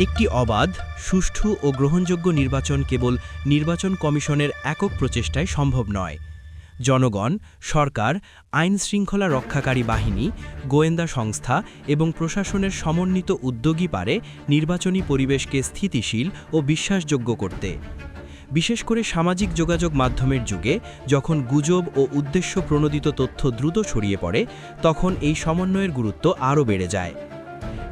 একটি অবাধ, সুষ্ঠু ও গ্রহণযোগ্য নির্বাচন কেবল নির্বাচন কমিশনের একক প্রচেষ্টায় সম্ভব নয়। জনগণ, সরকার, আইনশৃঙ্খলা রক্ষাকারী বাহিনী, গোয়েন্দা সংস্থা এবং প্রশাসনের সমন্বিত উদ্যোগই পারে নির্বাচনী পরিবেশকে স্থিতিশীল ও বিশ্বাসযোগ্য করতে। বিশেষ করে সামাজিক যোগাযোগ মাধ্যমের যুগে যখন গুজব ও উদ্দেশ্য প্রণোদিত তথ্য দ্রুত ছড়িয়ে পড়ে, তখন এই সমন্বয়ের গুরুত্ব আরও বেড়ে যায়।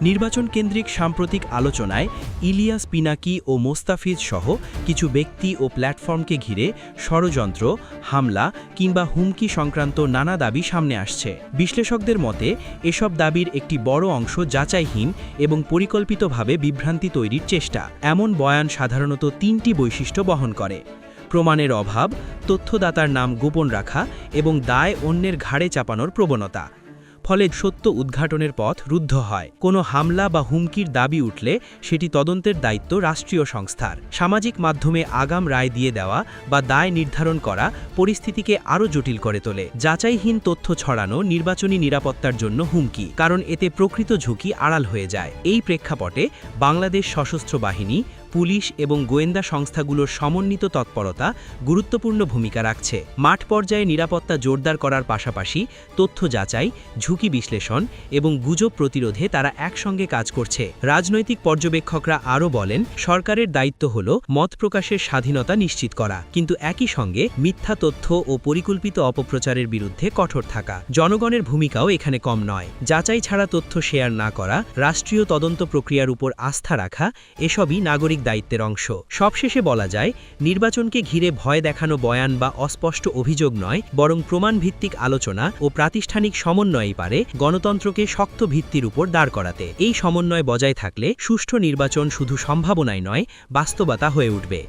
নির্বাচন কেন্দ্রিক সাম্প্রতিক আলোচনায় ইলিয়াস পিনাকি ও মোস্তাফিজ সহ কিছু ব্যক্তি ও প্ল্যাটফর্মকে ঘিরে ষড়যন্ত্র, হামলা কিংবা হুমকি সংক্রান্ত নানা দাবি সামনে আসছে। বিশ্লেষকদের মতে এসব দাবির একটি বড় অংশ যাচাইহীন এবং পরিকল্পিতভাবে বিভ্রান্তি তৈরির চেষ্টা। এমন বয়ান সাধারণত তিনটি বৈশিষ্ট্য বহন করে: প্রমাণের অভাব, তথ্যদাতার নাম গোপন রাখা এবং দায় অন্যের ঘাড়ে চাপানোর প্রবণতা। ফলে সত্য উদ্ঘাটনের পথ রুদ্ধ হয়। কোনো হামলা বা হুমকির দাবি উঠলে সেটি তদন্তের দায়িত্ব রাষ্ট্রীয় সংস্থার। সামাজিক মাধ্যমে আগাম রায় দিয়ে দেওয়া বা দায় নির্ধারণ করা পরিস্থিতিকে আরও জটিল করে তোলে। যাচাইহীন তথ্য ছড়ানো নির্বাচনী নিরাপত্তার জন্য হুমকি, কারণ এতে প্রকৃত ঝুঁকি আড়াল হয়ে যায়। এই প্রেক্ষাপটে বাংলাদেশ সশস্ত্র বাহিনী, পুলিশ এবং গোয়েন্দা সংস্থাগুলোর সমন্বিত তৎপরতা গুরুত্বপূর্ণ ভূমিকা রাখছে। মাঠ পর্যায়ে নিরাপত্তা জোরদার করার পাশাপাশি তথ্য যাচাই, ঝুঁকি বিশ্লেষণ এবং গুজব প্রতিরোধে তারা একসঙ্গে কাজ করছে। রাজনৈতিক পর্যবেক্ষকরা আরও বলেন, সরকারের দায়িত্ব হল মত প্রকাশের স্বাধীনতা নিশ্চিত করা, কিন্তু একই সঙ্গে মিথ্যা তথ্য ও পরিকল্পিত অপপ্রচারের বিরুদ্ধে কঠোর থাকা। জনগণের ভূমিকাও এখানে কম নয়। যাচাই ছাড়া তথ্য শেয়ার না করা, রাষ্ট্রীয় তদন্ত প্রক্রিয়ার উপর আস্থা রাখা, এসবই নাগরিক দায়িত্বের অংশ। সবশেষে বলা যায়, নির্বাচনকে ঘিরে ভয় দেখানো বয়ান বা অস্পষ্ট অভিযোগ নয়, বরং প্রমাণভিত্তিক আলোচনা ও প্রাতিষ্ঠানিক সমন্বয়ই পারে গণতন্ত্রকে শক্ত ভিত্তির উপর দাঁড় করাতে। এই সমন্বয় বজায় থাকলে সুষ্ঠু নির্বাচন শুধু সম্ভাবনাই নয়, বাস্তবতা হয়ে উঠবে।